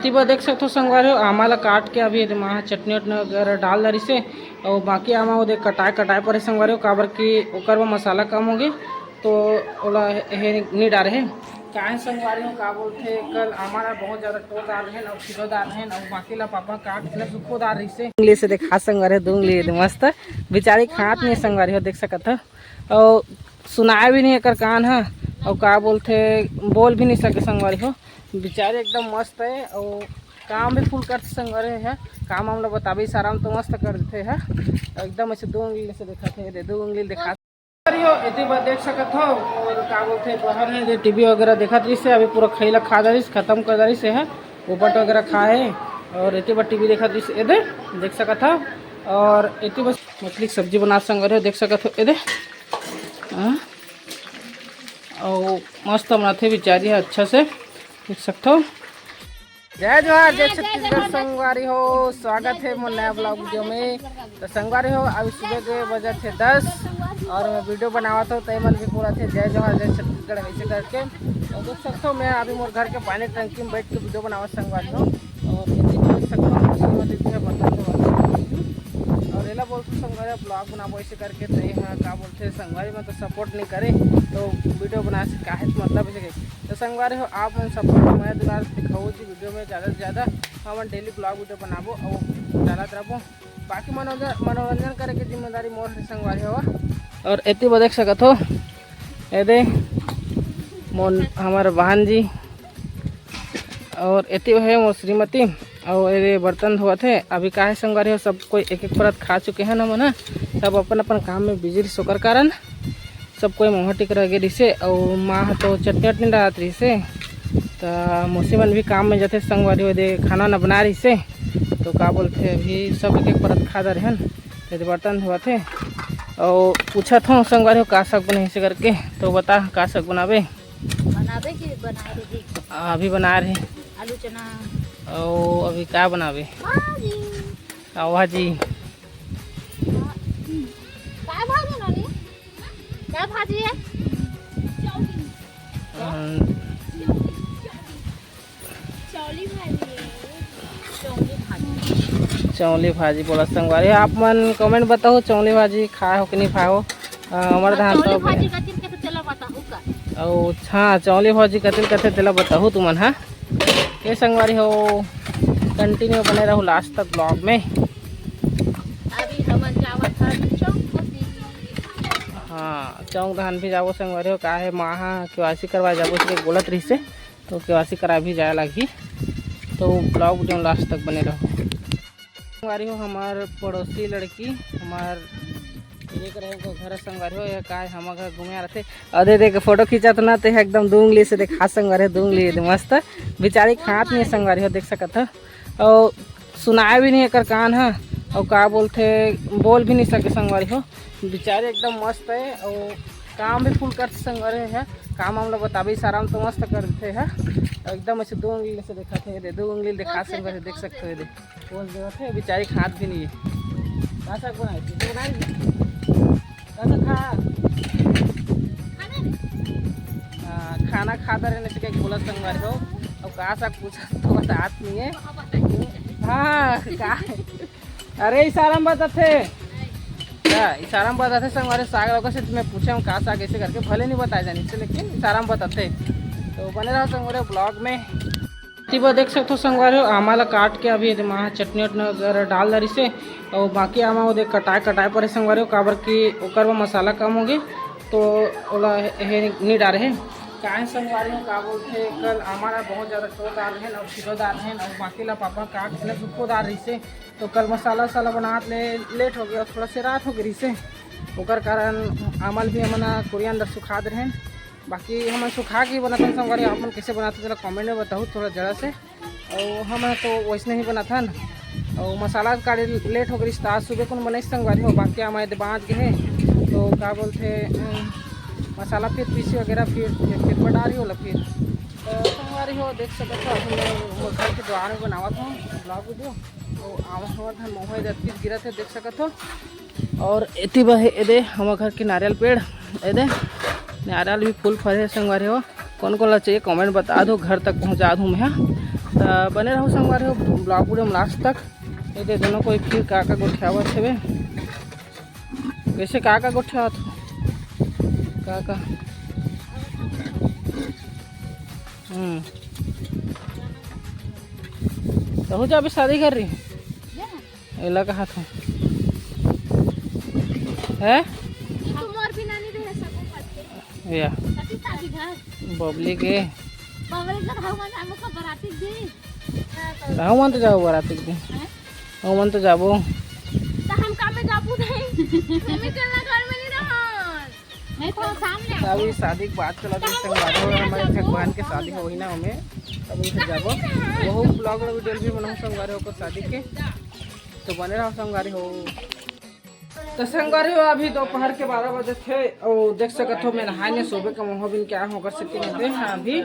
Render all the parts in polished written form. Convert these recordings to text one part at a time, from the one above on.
तिबा देख सकते हो संगवार हो आमाला काट के अभी वहाँ चटनी वटनी वगैरह डाल दरी से और बाकी आमा वो देख कटाए पर संगवार हो काबर की ओकर में मसाला कम होगी तो ओला हे नहीं डाले है काहे संगवार हो का बोलते कल हमारा बहुत ज़्यादा टो डाल रहे और किलो डाल रहे और बाकी ला पापा काट के सुखो डाल रही से उंगली से देखा संगवार है दूंगली मस्त बेचारी खात नहीं संगवार हो देख सकत है और सुनाया भी नहीं कर कान है और का बोलते बोल भी नहीं सके संगवारी हो बेचारे एकदम मस्त है और काम भी फुल करते संगवारी है काम हम लोग बताबी सारा तो मस्त कर देते हैं एकदम ऐसे दो उंगली से दिखाते हैं दो उंगली दिखा इतनी बात देख सकत हो और का बोलते बाहर है टीवी वगैरह देखा रही से अभी पूरा खैला खा दरी खत्म कर दरी से है उपट वगैरह खाए और इतनी बार टीवी देखा रही से इधर देख सकत हो और इतनी बस मछली की सब्जी बना संगवारी हो देख सकत हो इधर और मस्त बनाते बेचारी है अच्छा से देख सकते हो। जय जोहार जय छत्तीसगढ़ संगवारी हो स्वागत है मोर नया ब्लॉग वीडियो में। तो संगवारी हो अभी सुबह के बजे थे 10 और मैं वीडियो बनावा था तय मन भी पूरा थे जय जोहार जय छत्तीसगढ़ ऐसे करके और देख सकते हो मैं अभी मोर घर के पानी टंकी में बैठ के वीडियो बनावा संगवारी हो और देख सकते हो और एला बोलते संगवारी ब्लॉग बनाबो ऐसे करके तो यहाँ का बोलते संगवारी में तो सपोर्ट नहीं करे तो वीडियो बना से काहे मतलब ऐसे तो संगवारी हो आप मन सपोर्ट मैं दुलार दिखाओ जी वीडियो में ज़्यादा से ज़्यादा हम डेली ब्लॉग वीडियो बनाबो और डालत रहो बाकी मनोरंजन करे के जिम्मेदारी मोर है संगवारी हो और इतनी देख सकत हो ये मोर हमारे बहन जी और इतनी है मोर श्रीमती और ये बर्तन धोआ थे अभी का है संगवारी हो सब कोई एक परत खा चुके हैं ना मना सब अपन अपन काम में बिजी रही सोकर कारण सब कोई मुँह टिक रह गई से और माँ तो चटनी वटनी डालत रही से तो मौसी मन भी काम में जाते संगवारी हो दे खाना ना बना रही से तो का बोलते अभी सब एक परत खा दे रहे हैं बर्तन धोआ थे और पूछा था संगवारी हो का साग बने से करके तो बता का साग बनावे अभी बना रहे आलू चना और अभी क्या बनावे भाजी क्या भाजी है चौली भाजी बोला संगवारी आप मन कमेंट बताओ चौली भाजी खाए हो कि नहीं खाए हो हमारे धान तो और हाँ चौली भाजी कतिल कथे तेला बताओ तुमन हाँ ये संगवारी हो कंटिन्यू बने रहो लास्ट तक ब्लॉग में। अभी हम जावत हाँ चौक धान भी जाओ संगवारी हो का है माँ केवासी करवा जाबो से बोलत रही से तो केवासी करा भी जाए लगी तो ब्लॉग वीडियो लास्ट तक बने रहो संगवारी हो हमार पड़ोसी लड़की हमार एक रहे को घर संगवारी हो या का हम घर घूमे रहते अरे देख फोटो खींचा तो ना तो एकदम दो उंगली से देखा संगवारी दो उंगली मस्त बेचारी खात नहीं संगवारी हो देख सकत है और सुनाया भी नहीं कर कान है और का बोलते बोल भी नहीं सके संगवारी हो बेचारे एकदम मस्त है और काम भी फुल करते संगवारी है काम हम लोग बताबी सारा तो मस्त कर देते हैं एकदम ऐसे दो उंगली से दिखाते हैं दो उंगली दिखा संगवारी देख सकते हो बोल देते बेचारी खात भी नहीं है साग बनाई खाना खाता रहने से क्या बोला संगवारी हो और कहा सा पूछा तो बता नहीं है हाँ का अरे इशारा में बताते क्या इशारा में बताते संगवारी साग लोगों से मैं पूछा हूँ कहा साग ऐसे करके भले नहीं बताया जाने से लेकिन इशारा में बताते तो बने रहो संगवारी ब्लॉग में। तिबा देख सकते हो संगवारी हो आमाला काट के अभी वहाँ चटनी वटनी वगैरह डाल दरी से और बाकी आमा वो देख कटाए पर संगवारी हो काबर की ओकर में मसाला कम होगी तो ओला हे नहीं डाले है काहे संगवारी हो का बोलते कल हमारा बहुत ज़्यादा टो डाल रहे और किलो डाल रहे और बाकी ला पापा काट के सुखो डाल रही से तो कल मसाला वसाला बनात लेट हो गया और थोड़ा सी रात हो गई से ओकर कारण अमल भी हमना कोरिया अंदर सुखा दे रहे बाकी हम सुखा के बनाते संगवारी आप मन कैसे बनाते चलो कमेंट में बताओ थोड़ा ज़रा से और हम तो वैसे ही बनाता ना और मसाला का लेट हो गई आज सुबह को बने संगवारी हो बाकी हमारे बाँध गए तो क्या बोलते मसाला फिर पीसी वगैरह फिर बना रही होला फिर तो संगवारी हो देख सकते हो घर के द्वार में बनावा था ब्लॉग वीडियो तो आवाज धान मोह पीस गिरा थे देख सकते हो और इतनी बे हमारे घर के नारियल पेड़ ये नारियल भी फूल फरे संगवारी हो कौन कौन चाहिए कमेंट बता दो घर तक पहुंचा दूँ मैं तो बने रहो संगवारी हो ब्लॉग वीडियो में लास्ट तक। ये दे दोनों को फिर का गोठियावत है वैसे का गोठियावत का तो हो जा अभी शादी कर रही एला का हाथ है या बबली के मन तो जाओ बराती के मन तो जाबो हम काम में जाबू नहीं घर में नहीं तो सामने अभी शादी की बात चला हमारे बहन के शादी हो ही ना हमें तभी से जाबो वो ब्लॉग वीडियो भी बनाऊँ संगवारी हो शादी के तो बने रहो संगवारी हो। तो संगवारी हो अभी दोपहर के 12 बजे थे और देख सकते हो मैं नहाने सुबह का मोह बिन क्या होगा सके नहीं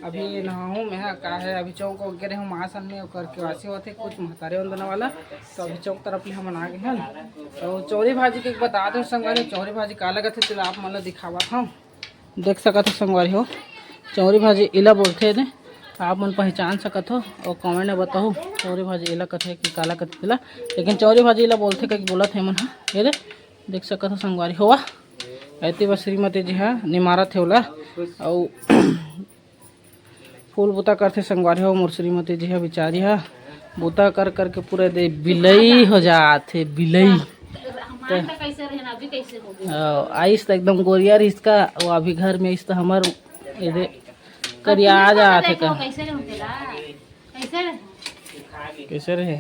अभी नहाऊँ मैं क्या है अभी चौक वगैरह हूँ महासन में करके वासी होते कुछ महतारे बंदना वाला तो अभी चौक तरफ ही हम आ गए हैं। तो चौरी भाजी के बता दो संगवारी चौरी भाजी का लगत है तो आप मतलब दिखावा था देख सकते हो संगवारी हो चौरी भाजी इला बोलते हैं आप मन पहचान सकत हो और कमेंट में बताओ चौरी भाजी इला कथे कि काला कथे इला लेकिन चौरी भाजी इला बोलते कहीं बोलत है मन ये दे देख सकत हो संगवारी होवा ऐती बस श्रीमती जी हाँ निमारत है ओला और फूल बुता करते संगवारी हो मोर श्रीमती जी हाँ बिचारी हाँ बुता कर करके पूरे दे बिलई हो जाते बिलई आइस तो एकदम गोरिया इसका वो अभी घर में इस तो हमार ये करिया आ जाते का कैसे रहे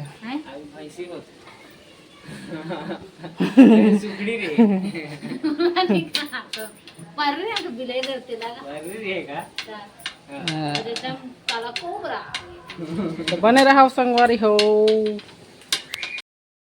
तो बने रहा संगवारी हो।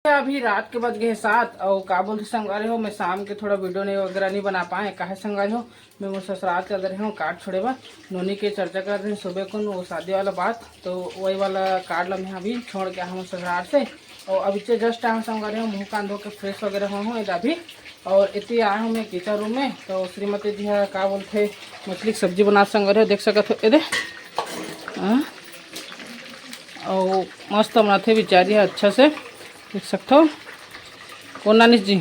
अभी रात के बज गए 7 और का बोलते संगवारी हो मैं शाम के थोड़ा वीडियो नहीं वगैरह नहीं बना पाए काहे संगवारी हो मैं वो ससुराल चल रहे हूँ कार्ड छोड़े बा नोनी के चर्चा कर रहे हैं सुबह को वो शादी वाला बात तो वही वाला कार्ड ला मैं अभी छोड़ के आया हूँ ससुराल से और अभी से जस्ट आया हूँ संगवारी हो मुँह कान धो के फ्रेश वगैरह हूँ अभी और इतनी आया हूँ मैं किचन रूम में तो श्रीमती जी है का बोलते मछली की सब्जी बना संगवारी हो देख सकते हो ये और मस्त बनाते बेचारी है अच्छा से देख सकते हो कौन नानीश जी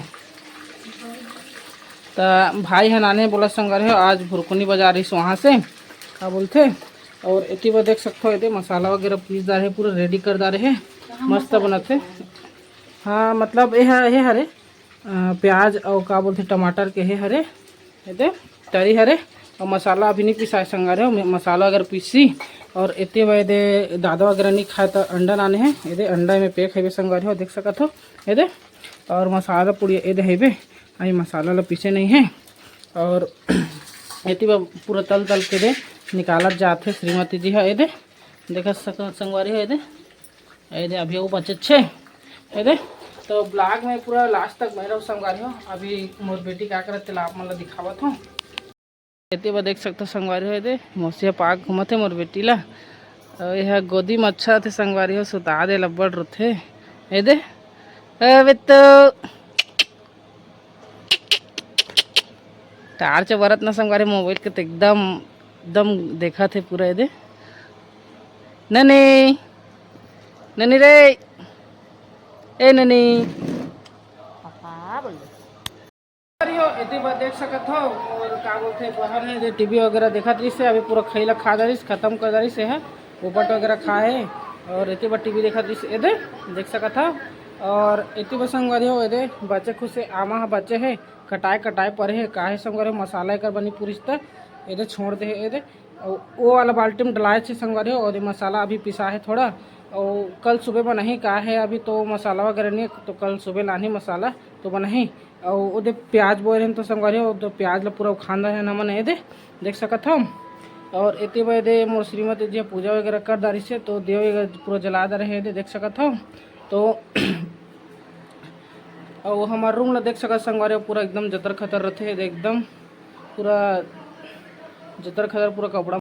तो भाई है नानी बोला संगर है आज भुरकुनी बाजार रही वहाँ से क्या बोलते और इतनी बार देख सकते हो ये मसाला वगैरह पीस डाले है पूरा रेडी कर डाले है मस्त बनाते हाँ मतलब ये हरे प्याज और क्या बोलते टमाटर के है हरे ये तरी हरे और मसाला अभी नहीं पिसा संगर है मसाला अगर पीसी और इतने बजे दादा वगैरह नहीं खाए तो अंडा लाने हैं ये अंडा में पैक है संगवारी हो देख सकते हो ये और मसाला पूरी ये है अभी मसाला ला पीछे नहीं है और इतनी पूरा तल के दे निकालत जाते श्रीमती जी है ये देख संगवारी है ये अभी वो बचे छे ये तो ब्लॉग में पूरा लास्ट तक मैं रहूँ संगवारी हो अभी मोर बेटी क्या करते आप मतलब दिखावत हूँ इतने बार देख सकते हो संगवारी हो ये मौसिया पाक घूमते मोर बेटी ला यह गोदी में अच्छा थे संगवारी हो सुता दे लब्बड़ रोथे ये दे तो टार्च बरत ना संगवारी मोबाइल के तो एकदम देखा थे पूरा ये दे ननी ननी रे ए ननी इतनी बात देख सकते हो और क्या बोलते बाहर है टीवी वगैरह देखा रही से अभी पूरा खैला खा जा रही खत्म कर जा रही से है उपट वगैरह खाए और इतनी बार टीवी देखा रही से ये देख सकते था और इतनी बार संगवारी हो ये बच्चे खुद से आमा बच्चे है कटाए पर है काहे संगवारी मसाला कर बनी पूरी तरह ये छोड़ दे ये वो वाला बाल्टी में डलाए थे संगवारी हो और मसाला अभी पिसा है थोड़ा और कल सुबह बना ही कहा है अभी तो मसाला वगैरह नहीं तो कल सुबह लानी मसाला तो बना ही और वो प्याज बोए रहे तो संगवारी हो तो प्याज ला पूरा खाना है ना मन ये देख सकत हम और इतने बजे मोर श्रीमती जी पूजा वगैरह कर दारी से तो देव पूरा जला दे रहे देख सकत हम तो और हमारा रूम ला देख सकत संगवारी पूरा एकदम जतर खतर रहते एकदम पूरा जतर खतर पूरा कपड़ा